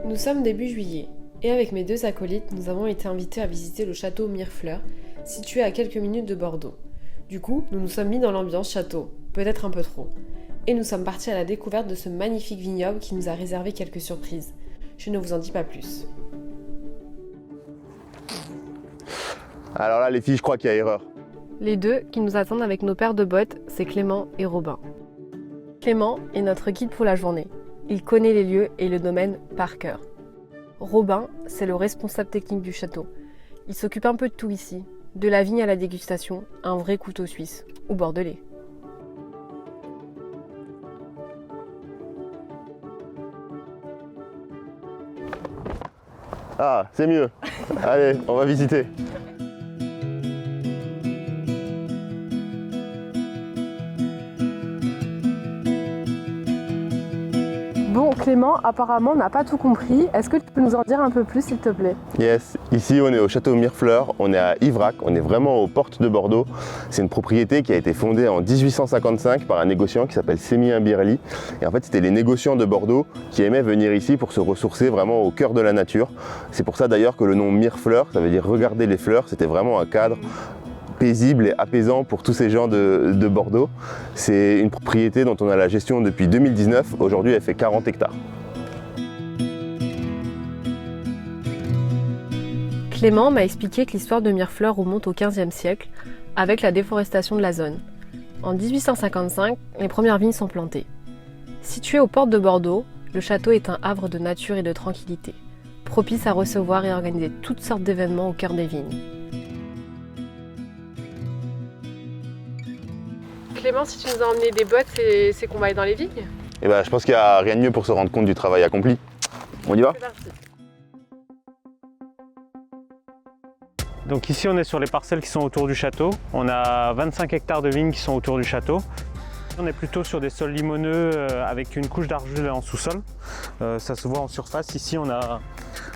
Nous sommes début juillet, et avec mes 2 acolytes, nous avons été invités à visiter le château Mirefleur, situé à quelques minutes de Bordeaux. Du coup, nous nous sommes mis dans l'ambiance château, peut-être un peu trop. Et nous sommes partis à la découverte de ce magnifique vignoble qui nous a réservé quelques surprises. Je ne vous en dis pas plus. Alors là les filles, je crois qu'il y a erreur. Les 2 qui nous attendent avec nos paires de bottes, c'est Clément et Robin. Clément est notre guide pour la journée. Il connaît les lieux et le domaine par cœur. Robin, c'est le responsable technique du château. Il s'occupe un peu de tout ici, de la vigne à la dégustation, un vrai couteau suisse, ou bordelais. Ah, c'est mieux. Allez, on va visiter. Bon, Clément, apparemment, on n'a pas tout compris. Est-ce que tu peux nous en dire un peu plus, s'il te plaît? Yes, ici on est au château Mirefleur, on est à Ivrac, on est vraiment aux portes de Bordeaux. C'est une propriété qui a été fondée en 1855 par un négociant qui s'appelle Sémien Birelli. Et en fait, c'était les négociants de Bordeaux qui aimaient venir ici pour se ressourcer vraiment au cœur de la nature. C'est pour ça d'ailleurs que le nom Mirefleur, ça veut dire regarder les fleurs, c'était vraiment un cadre paisible et apaisant pour tous ces gens de Bordeaux. C'est une propriété dont on a la gestion depuis 2019. Aujourd'hui, elle fait 40 hectares. Clément m'a expliqué que l'histoire de Mirefleur remonte au XVe siècle, avec la déforestation de la zone. En 1855, les premières vignes sont plantées. Situé aux portes de Bordeaux, le château est un havre de nature et de tranquillité, propice à recevoir et organiser toutes sortes d'événements au cœur des vignes. Clément, si tu nous as emmené des bottes, c'est qu'on va aller dans les vignes? Et ben, je pense qu'il n'y a rien de mieux pour se rendre compte du travail accompli. On y va? C'est parti. Donc ici on est sur les parcelles qui sont autour du château. On a 25 hectares de vignes qui sont autour du château. On est plutôt sur des sols limoneux avec une couche d'argile en sous-sol. Ça se voit en surface. Ici on a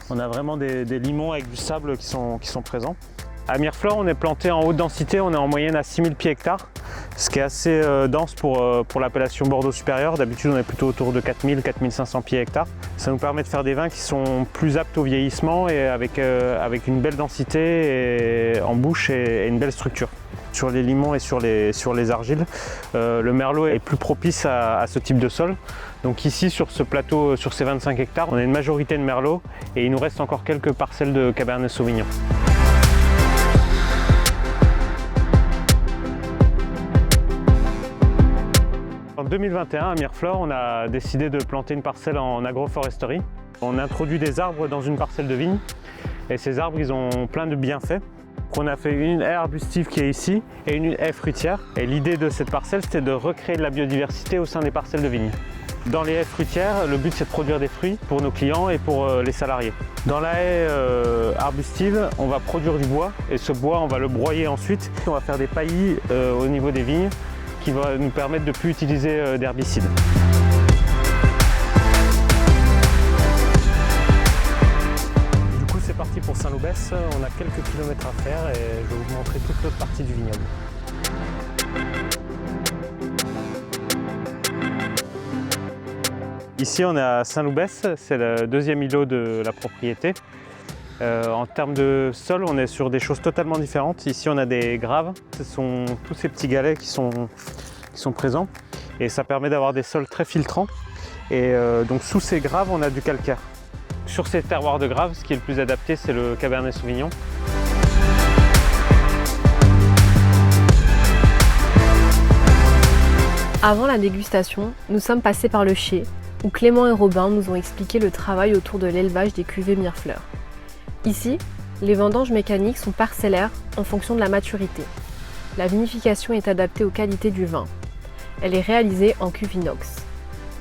vraiment des limons avec du sable qui sont présents. À Mirefleur, on est planté en haute densité, on est en moyenne à 6000 pieds hectares, ce qui est assez dense pour l'appellation Bordeaux supérieur. D'habitude, on est plutôt autour de 4000-4500 pieds hectares. Ça nous permet de faire des vins qui sont plus aptes au vieillissement et avec une belle densité en bouche et une belle structure. Sur les limons et sur les argiles, le merlot est plus propice à ce type de sol. Donc ici, sur ce plateau, sur ces 25 hectares, on a une majorité de merlot et il nous reste encore quelques parcelles de cabernet sauvignon. En 2021, à Mirefleur, on a décidé de planter une parcelle en agroforesterie. On introduit des arbres dans une parcelle de vigne et ces arbres, ils ont plein de bienfaits. On a fait une haie arbustive qui est ici et une haie fruitière. Et l'idée de cette parcelle, c'était de recréer de la biodiversité au sein des parcelles de vigne. Dans les haies fruitières, le but c'est de produire des fruits pour nos clients et pour les salariés. Dans la haie arbustive, on va produire du bois et ce bois, on va le broyer ensuite. On va faire des paillis au niveau des vignes qui va nous permettre de ne plus utiliser d'herbicides. Du coup, c'est parti pour Saint-Loubès. On a quelques kilomètres à faire et je vais vous montrer toute l'autre partie du vignoble. Ici, on est à Saint-Loubès, c'est le deuxième îlot de la propriété. En termes de sol, on est sur des choses totalement différentes. Ici, on a des graves. Ce sont tous ces petits galets qui sont présents. Et ça permet d'avoir des sols très filtrants. Et donc, sous ces graves, on a du calcaire. Sur ces terroirs de graves, ce qui est le plus adapté, c'est le cabernet sauvignon. Avant la dégustation, nous sommes passés par le chai, où Clément et Robin nous ont expliqué le travail autour de l'élevage des cuvées Mirefleur. Ici, les vendanges mécaniques sont parcellaires en fonction de la maturité. La vinification est adaptée aux qualités du vin. Elle est réalisée en cuve inox.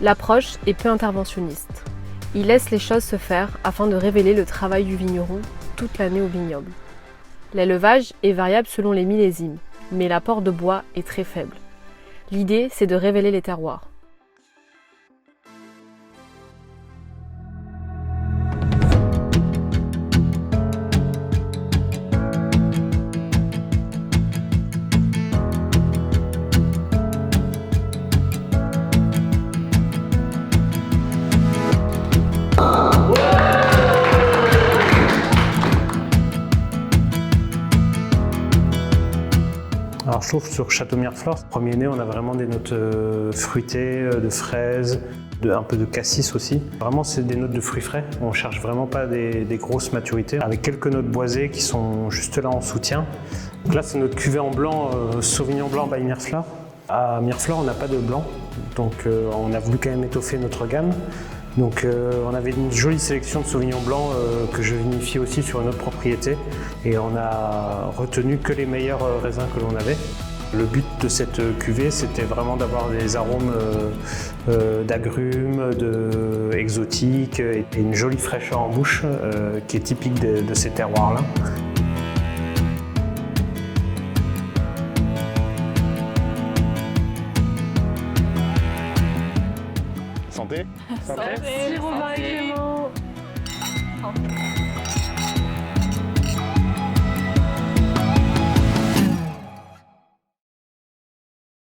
L'approche est peu interventionniste. Il laisse les choses se faire afin de révéler le travail du vigneron toute l'année au vignoble. L'élevage est variable selon les millésimes, mais l'apport de bois est très faible. L'idée, c'est de révéler les terroirs. Alors je trouve sur Château Mirefleur, premier nez, on a vraiment des notes fruitées, de fraises, un peu de cassis aussi. Vraiment, c'est des notes de fruits frais. On cherche vraiment pas des grosses maturités, avec quelques notes boisées qui sont juste là en soutien. Donc là, c'est notre cuvée en blanc, Sauvignon blanc by Mirefleur. À Mirefleur, on n'a pas de blanc, donc on a voulu quand même étoffer notre gamme. Donc on avait une jolie sélection de Sauvignon blanc que je vinifie aussi sur une autre propriété, et on a retenu que les meilleurs raisins que l'on avait. Le but de cette cuvée, c'était vraiment d'avoir des arômes d'agrumes, exotiques et une jolie fraîcheur en bouche qui est typique de ces terroirs-là. Santé. Merci Romain.